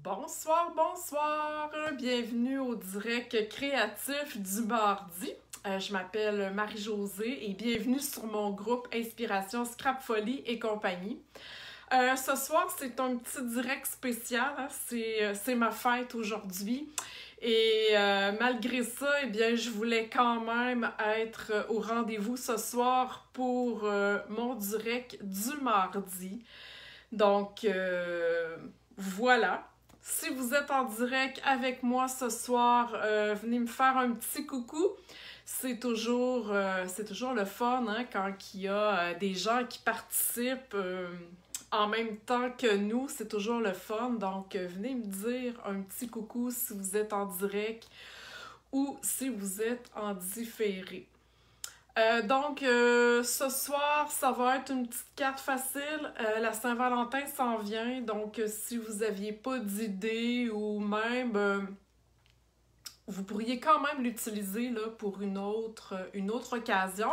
Bonsoir, bonsoir! Bienvenue au direct créatif du mardi. Je m'appelle Marie-Josée et bienvenue sur mon groupe Inspiration Scrap Folie et compagnie. Ce soir, c'est un petit direct spécial, hein? C'est ma fête aujourd'hui. Et malgré ça, eh bien, je voulais quand même être au rendez-vous ce soir pour mon direct du mardi. Donc, voilà. Si vous êtes en direct avec moi ce soir, venez me faire un petit coucou. C'est toujours le fun hein, quand il y a des gens qui participent en même temps que nous. C'est toujours le fun. Donc, venez me dire un petit coucou si vous êtes en direct ou si vous êtes en différé. Donc, ce soir, ça va être une petite carte facile. La Saint-Valentin s'en vient, donc si vous n'aviez pas d'idée ou même, vous pourriez quand même l'utiliser là, pour une autre occasion.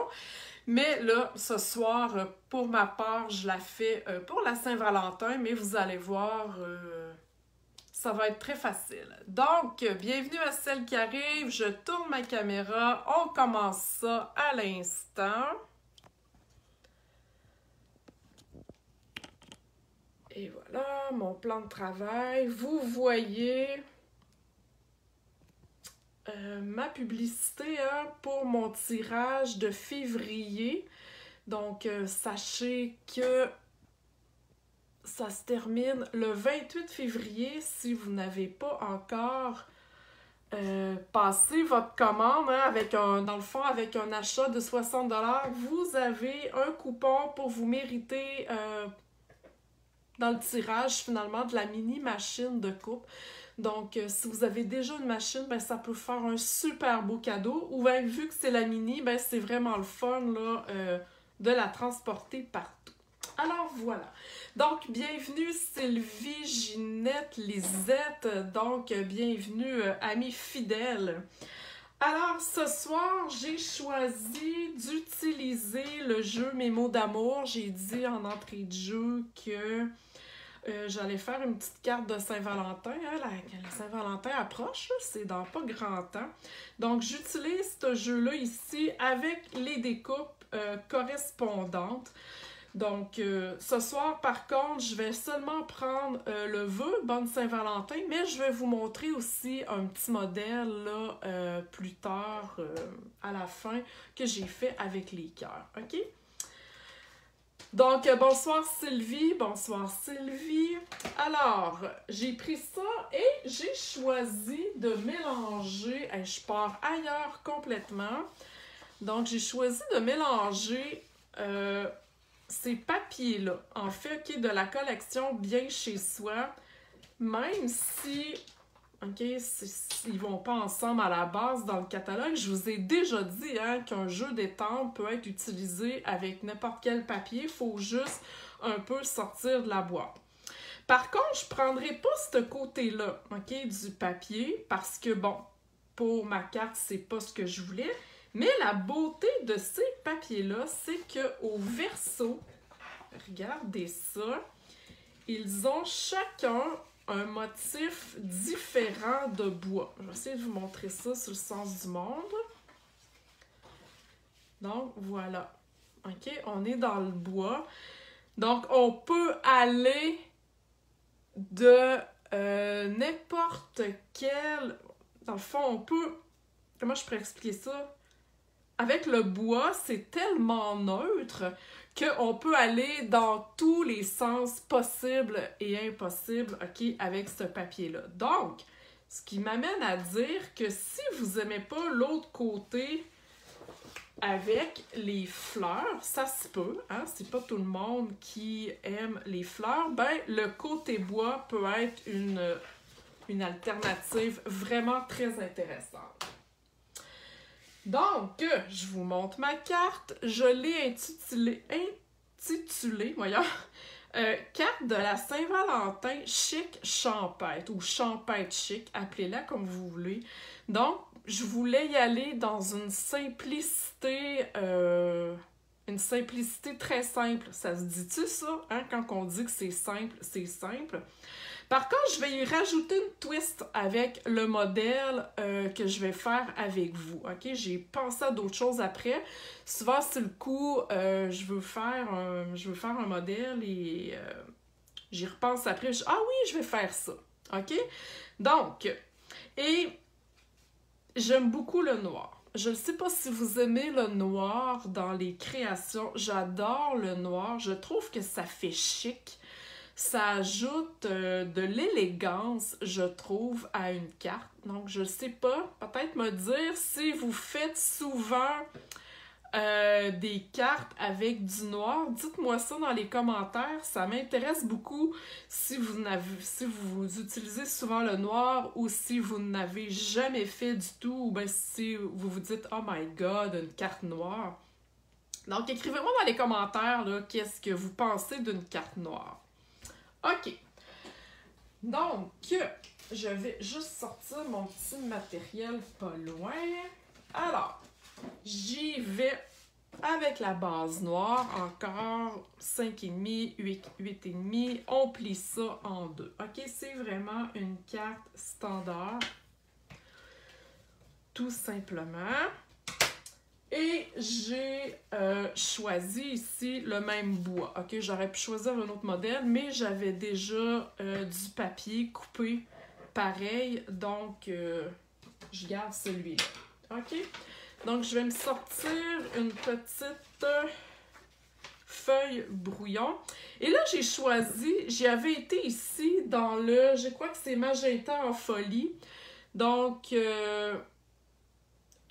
Mais là, ce soir, pour ma part, je la fais pour la Saint-Valentin, mais vous allez voir... ça va être très facile. Donc, bienvenue à celle qui arrive. Je tourne ma caméra. On commence ça à l'instant. Et voilà, mon plan de travail. Vous voyez ma publicité hein, pour mon tirage de février. Donc, sachez que ça se termine le 28 février si vous n'avez pas encore passé votre commande hein, dans le fond avec un achat de 60$. Vous avez un coupon pour vous mériter dans le tirage finalement de la mini machine de coupe. Donc, si vous avez déjà une machine, ben, ça peut faire un super beau cadeau. Ou bien, vu que c'est la mini, ben, c'est vraiment le fun là, de la transporter partout. Alors voilà. Donc, bienvenue Sylvie, Ginette, Lisette. Donc, bienvenue amis fidèles. Alors, ce soir, j'ai choisi d'utiliser le jeu Mes mots d'amour. J'ai dit en entrée de jeu que j'allais faire une petite carte de Saint-Valentin. Hein? La Saint-Valentin approche, c'est dans pas grand temps. Donc, j'utilise ce jeu-là ici avec les découpes correspondantes. Donc, ce soir, par contre, je vais seulement prendre le vœu Bonne Saint-Valentin, mais je vais vous montrer aussi un petit modèle là, plus tard, à la fin, que j'ai fait avec les cœurs, OK? Donc, bonsoir Sylvie, bonsoir Sylvie. Alors, j'ai pris ça et j'ai choisi de mélanger, je pars ailleurs complètement. Donc, j'ai choisi de mélanger... ces papiers-là, en fait, OK, de la collection Bien chez soi, même si, OK, ils vont pas ensemble à la base dans le catalogue, je vous ai déjà dit hein, qu'un jeu d'étampes peut être utilisé avec n'importe quel papier, il faut juste un peu sortir de la boîte. Par contre, je prendrai pas ce côté-là, OK, du papier, parce que, bon, pour ma carte, c'est pas ce que je voulais. Mais la beauté de ces papiers-là, c'est qu'au verso, regardez ça, ils ont chacun un motif différent de bois. Je vais essayer de vous montrer ça sur le sens du monde. Donc, voilà. OK, on est dans le bois. Donc, on peut aller de n'importe quel... Dans le fond, on peut... Comment je pourrais expliquer ça? Avec le bois, c'est tellement neutre qu'on peut aller dans tous les sens possibles et impossibles, OK, avec ce papier-là. Donc, ce qui m'amène à dire que si vous n'aimez pas l'autre côté avec les fleurs, ça se peut, hein, c'est pas tout le monde qui aime les fleurs, ben le côté bois peut être une alternative vraiment très intéressante. Donc, je vous montre ma carte. Je l'ai intitulée, voyons, carte de la Saint-Valentin chic champêtre ou champêtre chic, appelez-la comme vous voulez. Donc, je voulais y aller dans une simplicité Une simplicité très simple. Ça se dit-tu, ça? Hein? Quand on dit que c'est simple, c'est simple. Par contre, je vais y rajouter une twist avec le modèle que je vais faire avec vous. OK? J'ai pensé à d'autres choses après. Souvent, c'est le coup, je veux faire un modèle et j'y repense après. Ah oui, je vais faire ça. OK? Donc, et j'aime beaucoup le noir. Je ne sais pas si vous aimez le noir dans les créations. J'adore le noir. Je trouve que ça fait chic. Ça ajoute de l'élégance, je trouve, à une carte. Donc, je sais pas, peut-être me dire si vous faites souvent des cartes avec du noir. Dites-moi ça dans les commentaires, ça m'intéresse beaucoup si vous utilisez souvent le noir ou si vous n'avez jamais fait du tout ou bien si vous vous dites « Oh my God, une carte noire ». Donc, écrivez-moi dans les commentaires là, qu'est-ce que vous pensez d'une carte noire. OK. Donc, je vais juste sortir mon petit matériel pas loin. Alors, j'y vais avec la base noire, encore 5,5, 8,5. On plie ça en deux. OK, c'est vraiment une carte standard. Tout simplement. Et j'ai choisi ici le même bois. OK, j'aurais pu choisir un autre modèle, mais j'avais déjà du papier coupé pareil. Donc, je garde celui-là. OK? Donc, je vais me sortir une petite feuille brouillon. Et là, j'ai choisi, j'avais été ici dans le, je crois que c'est magenta en folie. Donc,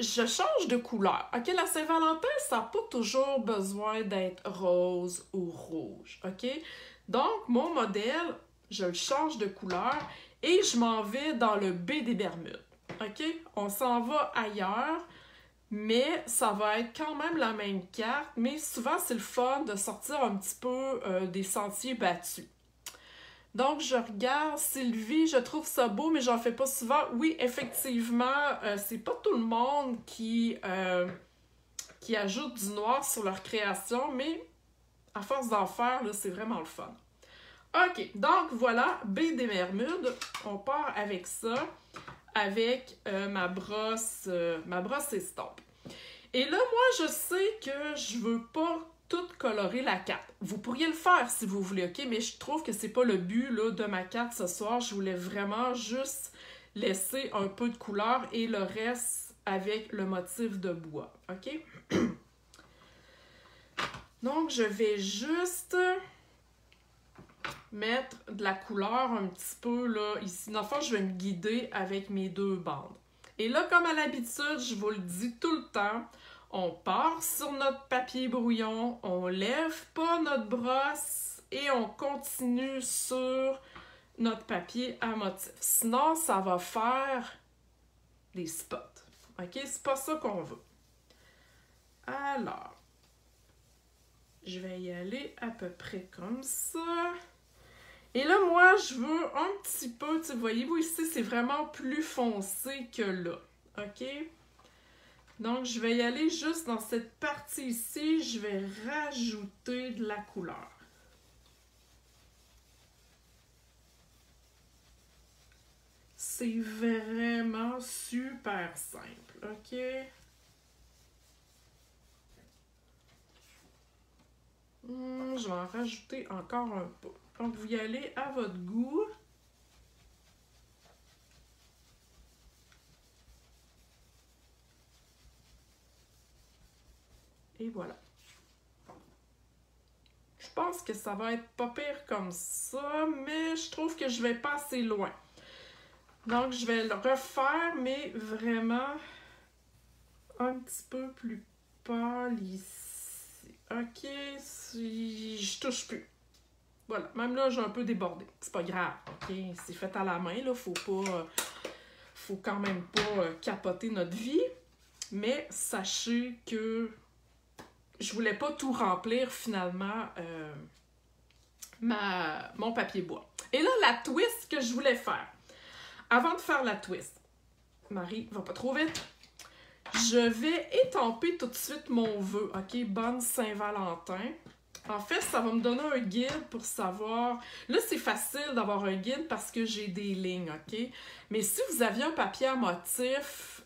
je change de couleur. OK, la Saint-Valentin, ça n'a pas toujours besoin d'être rose ou rouge. OK? Donc, mon modèle, je le change de couleur et je m'en vais dans le B des Bermudes. OK? On s'en va ailleurs, mais ça va être quand même la même carte. Mais souvent, c'est le fun de sortir un petit peu des sentiers battus. Donc, je regarde Sylvie, je trouve ça beau, mais j'en fais pas souvent. Oui, effectivement, c'est pas tout le monde qui ajoute du noir sur leur création, mais à force d'en faire, là, c'est vraiment le fun. OK, donc voilà, B des Bermudes. On part avec ça, avec ma brosse estompe. Et là, moi, je sais que je veux pas tout colorer la carte. Vous pourriez le faire si vous voulez, OK? Mais je trouve que c'est pas le but là, de ma carte ce soir. Je voulais vraiment juste laisser un peu de couleur et le reste avec le motif de bois, OK? Donc, je vais juste mettre de la couleur un petit peu là, ici. Dans le fond, je vais me guider avec mes deux bandes. Et là, comme à l'habitude, je vous le dis tout le temps, on part sur notre papier brouillon, on lève pas notre brosse et on continue sur notre papier à motif. Sinon, ça va faire des spots. OK? C'est pas ça qu'on veut. Alors, je vais y aller à peu près comme ça. Et là, moi, je veux un petit peu, voyez-vous ici, c'est vraiment plus foncé que là. OK? Donc, je vais y aller juste dans cette partie ici, je vais rajouter de la couleur. C'est vraiment super simple, OK? Je vais en rajouter encore un peu. Donc, vous y allez à votre goût. Et voilà. Je pense que ça va être pas pire comme ça, mais je trouve que je vais pas assez loin. Donc, je vais le refaire, mais vraiment un petit peu plus pâle ici. OK, si je touche plus. Voilà, même là, j'ai un peu débordé. C'est pas grave, OK? C'est fait à la main, là, faut quand même pas capoter notre vie. Mais sachez que je voulais pas tout remplir finalement mon papier bois. Et là, la twist que je voulais faire. Avant de faire la twist, Marie va pas trop vite. Je vais étamper tout de suite mon vœu, ok? Bonne Saint-Valentin. En fait, ça va me donner un guide pour savoir... Là, c'est facile d'avoir un guide parce que j'ai des lignes, ok? Mais si vous aviez un papier à motif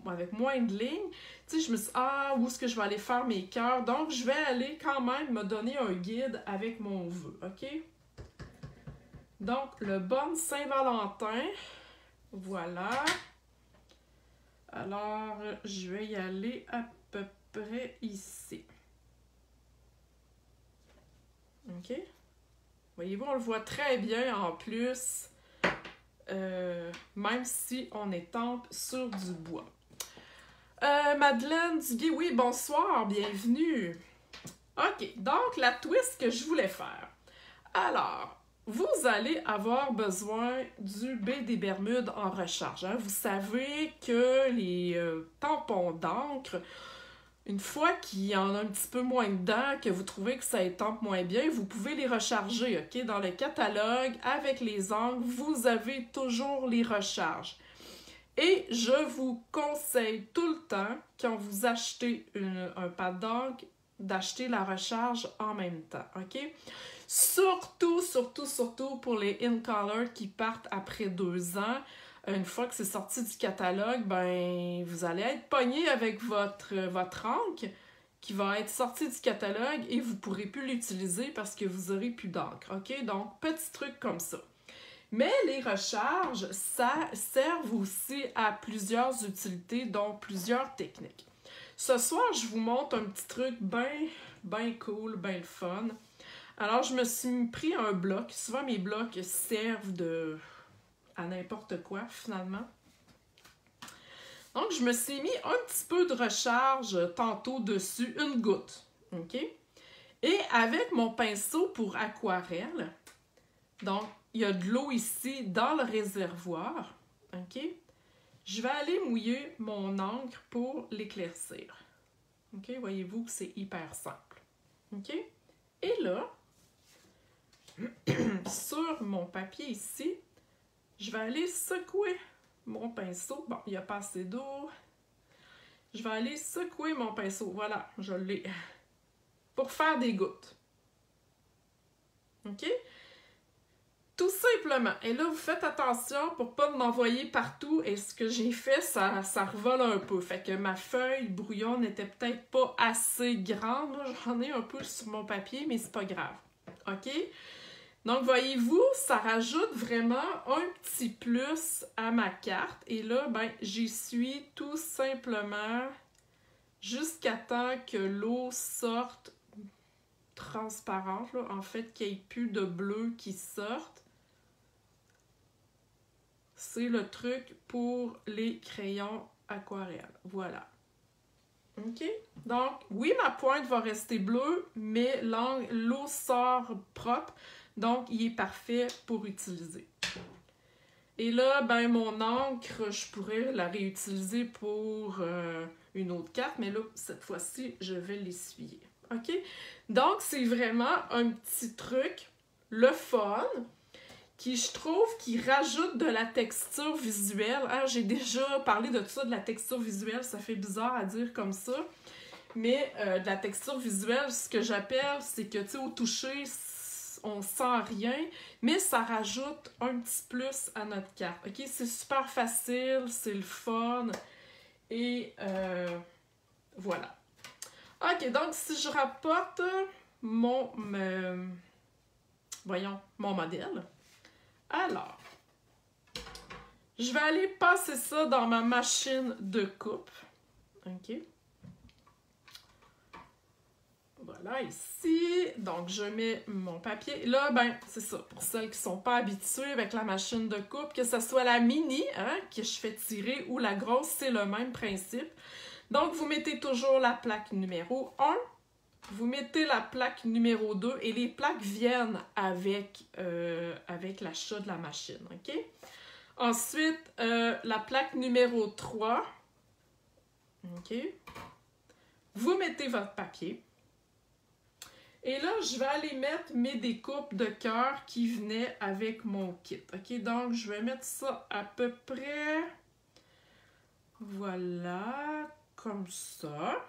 avec moins de lignes, tu sais, je me suis dit, ah, où est-ce que je vais aller faire mes cœurs? Donc, je vais aller quand même me donner un guide avec mon vœu, ok? Donc, le Bonne Saint-Valentin, voilà. Alors, je vais y aller à peu près ici. OK? Voyez-vous, on le voit très bien en plus, même si on étampe sur du bois. Madeleine Duguay, oui, bonsoir, bienvenue. OK, donc la twist que je voulais faire. Alors, vous allez avoir besoin du baie des Bermudes en recharge. Hein? Vous savez que les tampons d'encre, une fois qu'il y en a un petit peu moins dedans, que vous trouvez que ça étampe moins bien, vous pouvez les recharger. OK? Dans le catalogue, avec les encres, vous avez toujours les recharges. Et je vous conseille tout le temps, quand vous achetez un pad d'encre, d'acheter la recharge en même temps. OK? Surtout pour les in-color qui partent après 2 ans. Une fois que c'est sorti du catalogue, ben vous allez être pogné avec votre encre qui va être sortie du catalogue et vous ne pourrez plus l'utiliser parce que vous n'aurez plus d'encre. OK? Donc, petit truc comme ça. Mais les recharges, ça servent aussi à plusieurs utilités, dont plusieurs techniques. Ce soir, je vous montre un petit truc bien cool, bien le fun. Alors, je me suis pris un bloc. Souvent, mes blocs servent à n'importe quoi, finalement. Donc, je me suis mis un petit peu de recharge tantôt dessus, une goutte. OK? Et avec mon pinceau pour aquarelle, donc, il y a de l'eau ici dans le réservoir. OK? Je vais aller mouiller mon encre pour l'éclaircir. OK? Voyez-vous que c'est hyper simple. OK? Et là, sur mon papier ici, je vais aller secouer mon pinceau. Bon, il n'y a pas assez d'eau. Je vais aller secouer mon pinceau. Voilà, je l'ai. Pour faire des gouttes. OK? Tout simplement. Et là, vous faites attention pour ne pas m'envoyer partout. Et ce que j'ai fait, ça revole un peu. Fait que ma feuille brouillon n'était peut-être pas assez grande. J'en ai un peu sur mon papier, mais c'est pas grave. OK? Donc, voyez-vous, ça rajoute vraiment un petit plus à ma carte. Et là, ben, j'essuie tout simplement jusqu'à temps que l'eau sorte transparente. Là. En fait, qu'il n'y ait plus de bleu qui sorte. C'est le truc pour les crayons aquarelles. Voilà. OK? Donc, oui, ma pointe va rester bleue, mais l'eau sort propre. Donc, il est parfait pour utiliser. Et là, ben, mon encre, je pourrais la réutiliser pour une autre carte, mais là, cette fois-ci, je vais l'essuyer. OK? Donc, c'est vraiment un petit truc, le fun, qui, je trouve, qui rajoute de la texture visuelle. Hein? J'ai déjà parlé de ça, de la texture visuelle, ça fait bizarre à dire comme ça. Mais de la texture visuelle, ce que j'appelle, c'est que, tu sais, au toucher, on sent rien, mais ça rajoute un petit plus à notre carte. OK? C'est super facile, c'est le fun. Et voilà. OK, donc si je rapporte mon modèle, alors, je vais aller passer ça dans ma machine de coupe. OK? Voilà, ici. Donc, je mets mon papier. Là, ben, c'est ça. Pour celles qui ne sont pas habituées avec la machine de coupe, que ce soit la mini, hein, que je fais tirer, ou la grosse, c'est le même principe. Donc, vous mettez toujours la plaque numéro 1. Vous mettez la plaque numéro 2 et les plaques viennent avec l'achat de la machine. OK? Ensuite, la plaque numéro 3. OK? Vous mettez votre papier. Et là, je vais aller mettre mes découpes de cœur qui venaient avec mon kit. OK? Donc, je vais mettre ça à peu près... Voilà, comme ça.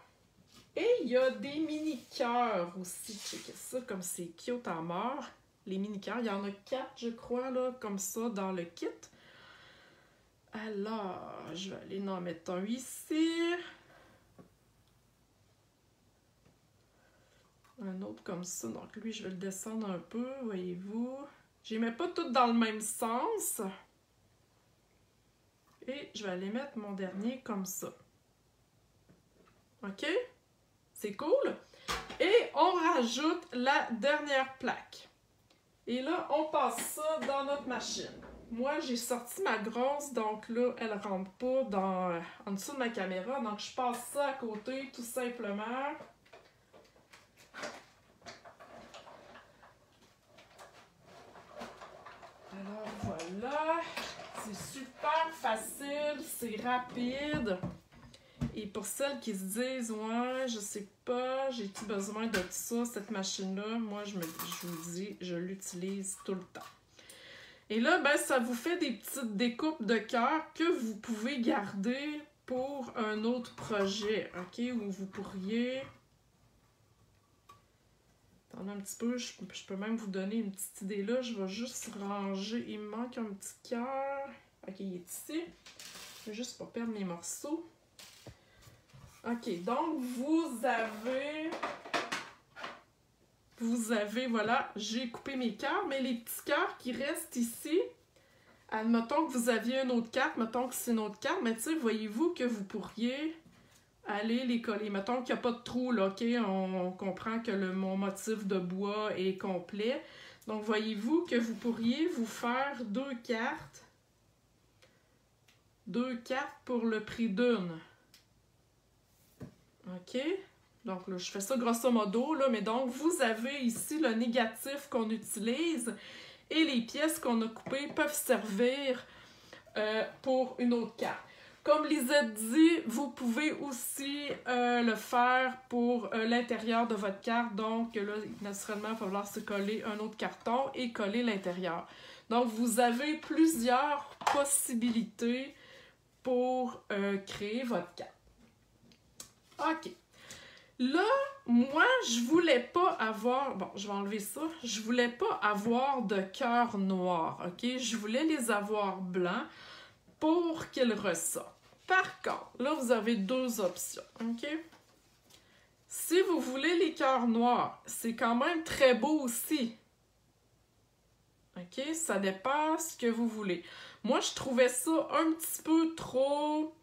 Et il y a des mini-cœurs aussi. Checkez ça, comme c'est cute à mort. Les mini-cœurs, il y en a 4, je crois, là, comme ça, dans le kit. Alors, je vais aller en mettre un ici. Un autre comme ça. Donc, lui, je vais le descendre un peu, voyez-vous. Je les mets pas toutes dans le même sens. Et je vais aller mettre mon dernier comme ça. OK? C'est cool? Et on rajoute la dernière plaque. Et là, on passe ça dans notre machine. Moi, j'ai sorti ma grosse, donc là, elle rentre pas en dessous de ma caméra. Donc, je passe ça à côté, tout simplement. Alors, voilà. C'est super facile, c'est rapide. Et pour celles qui se disent, ouais, je sais pas, j'ai-tu besoin de ça, cette machine-là? Moi, je vous dis, je l'utilise tout le temps. Et là, ben, ça vous fait des petites découpes de cœur que vous pouvez garder pour un autre projet, OK? Où vous pourriez... Attendez un petit peu, je peux même vous donner une petite idée là. Je vais juste ranger, il me manque un petit cœur. OK, il est ici. Je vais juste pas perdre mes morceaux. OK, donc vous avez, voilà, j'ai coupé mes cœurs, mais les petits cœurs qui restent ici, admettons que vous aviez une autre carte, mettons que c'est une autre carte, mais tu sais, voyez-vous que vous pourriez aller les coller. Mettons qu'il n'y a pas de trou, là, OK? On comprend que mon motif de bois est complet. Donc, voyez-vous que vous pourriez vous faire deux cartes. Deux cartes pour le prix d'une. OK? Donc, là, je fais ça grosso modo, là, mais donc, vous avez ici le négatif qu'on utilise et les pièces qu'on a coupées peuvent servir pour une autre carte. Comme Lisette dit, vous pouvez aussi le faire pour l'intérieur de votre carte. Donc, là, naturellement, il va falloir se coller un autre carton et coller l'intérieur. Donc, vous avez plusieurs possibilités pour créer votre carte. OK. Là, moi, je voulais pas avoir... Bon, je vais enlever ça. Je voulais pas avoir de cœur noir, OK? Je voulais les avoir blancs pour qu'ils ressortent. Par contre, là, vous avez deux options, OK? Si vous voulez les cœurs noirs, c'est quand même très beau aussi. OK? Ça dépend ce que vous voulez. Moi, je trouvais ça un petit peu trop...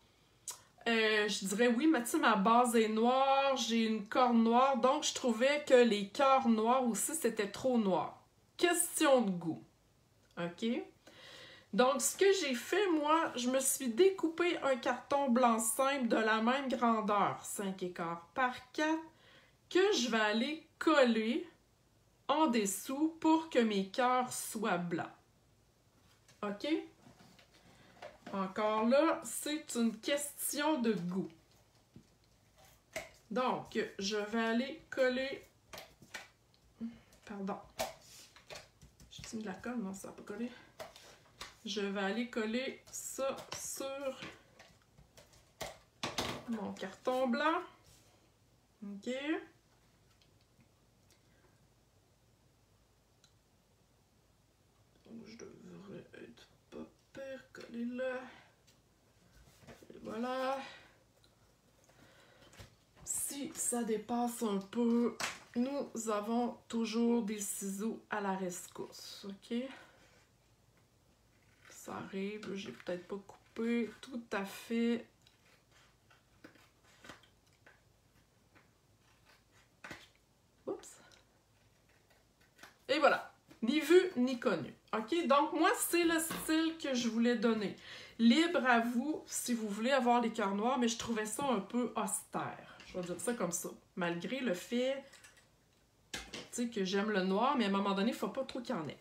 je dirais oui, mais tu sais, ma base est noire, j'ai une corne noire, donc je trouvais que les cœurs noirs aussi, c'était trop noir. Question de goût. OK? Donc, ce que j'ai fait, moi, je me suis découpé un carton blanc simple de la même grandeur, 5,25 par 4, que je vais aller coller en dessous pour que mes cœurs soient blancs. OK? Encore là, c'est une question de goût. Donc, je vais aller coller... Pardon. J'ai mis de la colle? Non, ça n'a pas collé. Je vais aller coller ça sur mon carton blanc. OK. Je devrais être pas pire collé là. Et voilà. Si ça dépasse un peu, nous avons toujours des ciseaux à la rescousse. OK. Ça arrive, j'ai peut-être pas coupé tout à fait. Oups. Et voilà, ni vu ni connu. OK, donc moi, c'est le style que je voulais donner. Libre à vous si vous voulez avoir les cœurs noirs, mais je trouvais ça un peu austère. Je vais dire ça comme ça. Malgré le fait que j'aime le noir, mais à un moment donné, il ne faut pas trop qu'il y en ait.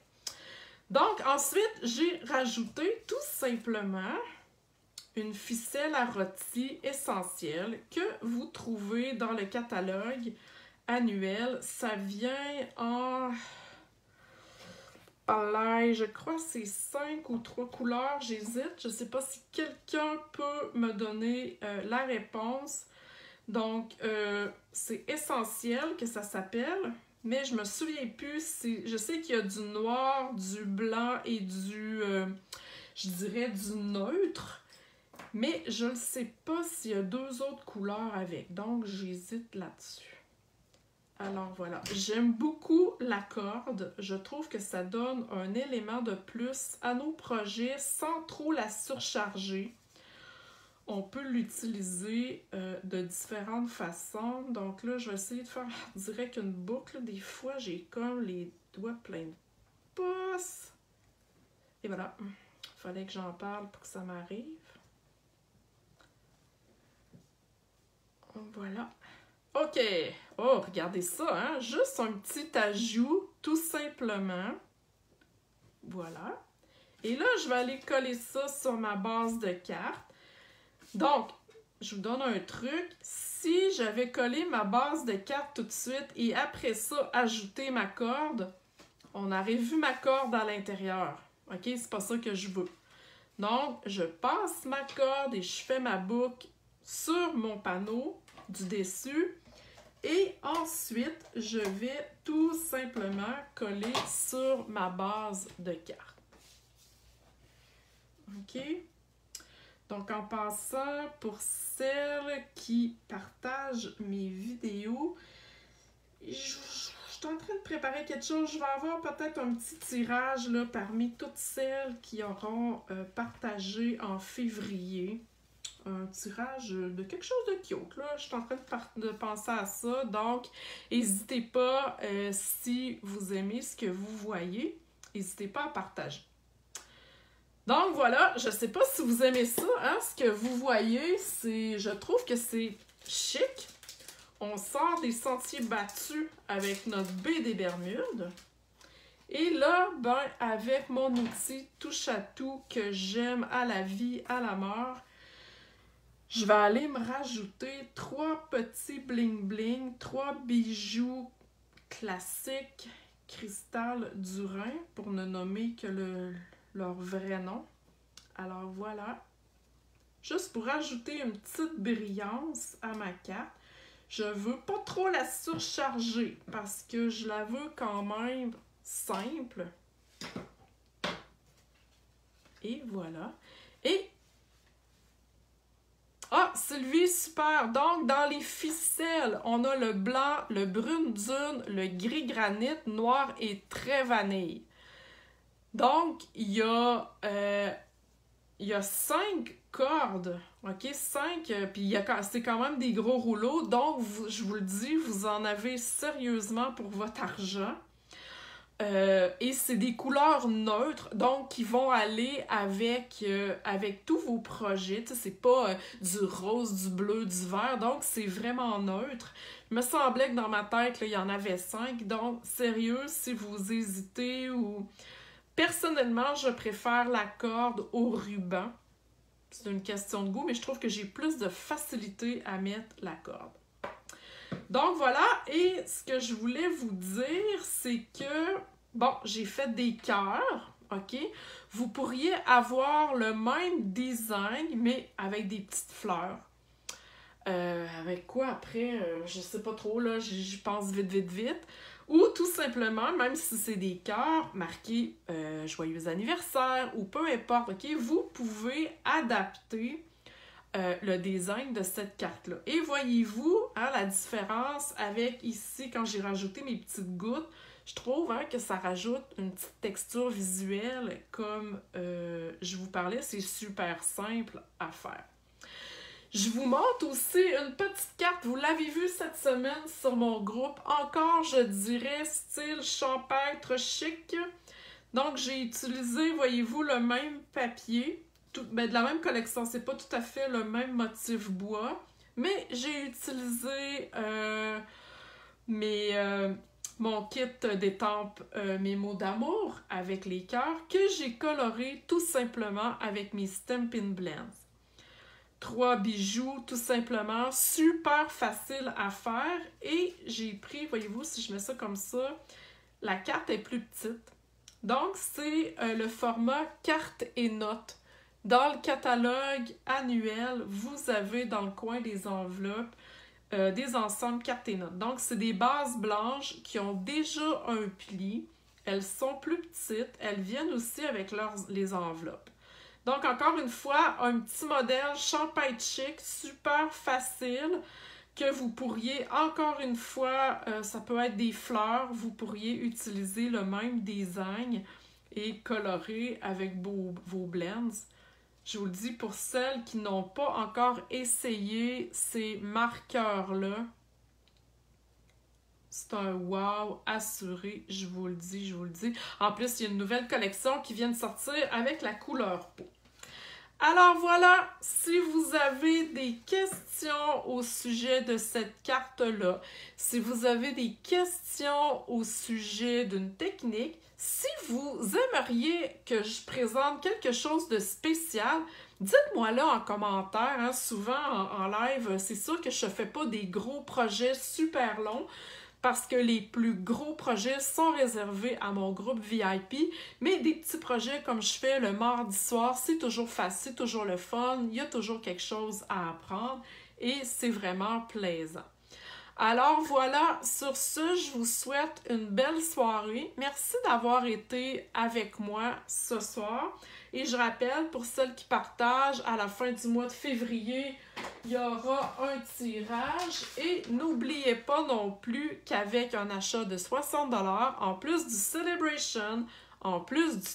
Donc, ensuite, j'ai rajouté tout simplement une ficelle à rôti essentielle que vous trouvez dans le catalogue annuel. Ça vient en palais, je crois que c'est 5 ou 3 couleurs, j'hésite. Je ne sais pas si quelqu'un peut me donner la réponse. Donc, c'est essentiel que ça s'appelle, mais je me souviens plus. Je sais qu'il y a du noir, du blanc et je dirais du neutre, mais je ne sais pas s'il y a 2 autres couleurs avec, donc j'hésite là-dessus. Alors voilà, j'aime beaucoup la corde. Je trouve que ça donne un élément de plus à nos projets sans trop la surcharger. On peut l'utiliser de différentes façons. Donc là, je vais essayer de faire direct une boucle. Des fois, j'ai comme les doigts pleins de pouces. Et voilà, il fallait que j'en parle pour que ça m'arrive. Voilà. OK. Oh, regardez ça, hein? Juste un petit ajout, tout simplement. Voilà. Et là, je vais aller coller ça sur ma base de cartes. Donc, je vous donne un truc. Si j'avais collé ma base de cartes tout de suite et après ça, ajouté ma corde, on aurait vu ma corde à l'intérieur. OK? C'est pas ça que je veux. Donc, je passe ma corde et je fais ma boucle sur mon panneau du dessus. Et ensuite, je vais tout simplement coller sur ma base de cartes. OK? Donc, en passant, pour celles qui partagent mes vidéos, je suis en train de préparer quelque chose. Je vais avoir peut-être un petit tirage là, parmi toutes celles qui auront partagé en février. Un tirage de quelque chose de cute, là. Je suis en train de penser à ça. Donc, n'hésitez pas, si vous aimez ce que vous voyez, n'hésitez pas à partager. Donc, voilà, je sais pas si vous aimez ça, hein, ce que vous voyez, je trouve que c'est chic. On sort des sentiers battus avec notre baie des Bermudes. Et là, ben, avec mon outil touche à tout que j'aime à la vie, à la mort, je vais aller me rajouter 3 petits bling-bling, 3 bijoux classiques cristal du Rhin, pour ne nommer que leur vrai nom. Alors voilà, juste pour ajouter une petite brillance à ma carte. Je veux pas trop la surcharger parce que je la veux quand même simple. Et voilà. Et ah, Sylvie, super! Donc, dans les ficelles, on a le blanc, le brune dune, le gris granit, noir et très vanille. Donc, il y a 5 cordes, OK? 5, puis c'est quand même des gros rouleaux. Donc, je vous le dis, vous en avez sérieusement pour votre argent. Et c'est des couleurs neutres, donc qui vont aller avec tous vos projets. Tu sais, c'est pas du rose, du bleu, du vert, donc c'est vraiment neutre. Il me semblait que dans ma tête, là, il y en avait 5, donc sérieux, si vous hésitez ou... Personnellement, je préfère la corde au ruban. C'est une question de goût, mais je trouve que j'ai plus de facilité à mettre la corde. Donc voilà, et ce que je voulais vous dire, c'est que, bon, j'ai fait des cœurs, OK? Vous pourriez avoir le même design, mais avec des petites fleurs. Avec quoi après? Je sais pas trop, là, j'y pense vite. Ou tout simplement, même si c'est des cœurs marqués Joyeux anniversaire ou peu importe, OK? Vous pouvez adapter le design de cette carte-là. Et voyez-vous, hein, la différence avec ici, quand j'ai rajouté mes petites gouttes, je trouve que ça rajoute une petite texture visuelle comme je vous parlais, c'est super simple à faire. Je vous montre aussi une petite carte, vous l'avez vu cette semaine sur mon groupe, encore je dirais style champêtre chic. Donc j'ai utilisé, voyez-vous, le même papier, de la même collection, c'est pas tout à fait le même motif bois, mais j'ai utilisé mon kit d'étampes mes mots d'amour avec les cœurs que j'ai coloré tout simplement avec mes Stampin' Blends. 3 bijoux tout simplement, super facile à faire et j'ai pris, voyez-vous, si je mets ça comme ça, la carte est plus petite. Donc, c'est le format carte et notes. Dans le catalogue annuel, vous avez dans le coin des enveloppes des ensembles cartes et notes. Donc, c'est des bases blanches qui ont déjà un pli. Elles sont plus petites. Elles viennent aussi avec les enveloppes. Donc, encore une fois, un petit modèle champagne chic, super facile, que vous pourriez, encore une fois, ça peut être des fleurs, vous pourriez utiliser le même design et colorer avec vos blends. Je vous le dis, pour celles qui n'ont pas encore essayé ces marqueurs-là, c'est un wow assuré, je vous le dis, je vous le dis. En plus, il y a une nouvelle collection qui vient de sortir avec la couleur peau. Alors voilà, si vous avez des questions au sujet de cette carte-là, si vous avez des questions au sujet d'une technique, si vous aimeriez que je présente quelque chose de spécial, dites-moi là en commentaire. Hein. Souvent en live, c'est sûr que je ne fais pas des gros projets super longs, parce que les plus gros projets sont réservés à mon groupe VIP, mais des petits projets comme je fais le mardi soir, c'est toujours facile, c'est toujours le fun, il y a toujours quelque chose à apprendre et c'est vraiment plaisant. Alors voilà, sur ce, je vous souhaite une belle soirée. Merci d'avoir été avec moi ce soir. Et je rappelle, pour celles qui partagent, à la fin du mois de février, il y aura un tirage. Et n'oubliez pas non plus qu'avec un achat de 60$, en plus du Celebration, en plus du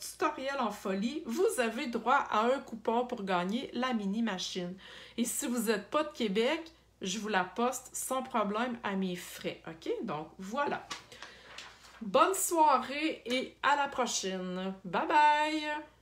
tutoriel en folie, vous avez droit à un coupon pour gagner la mini machine. Et si vous n'êtes pas de Québec, je vous la poste sans problème à mes frais, ok? Donc, voilà. Bonne soirée et à la prochaine. Bye bye!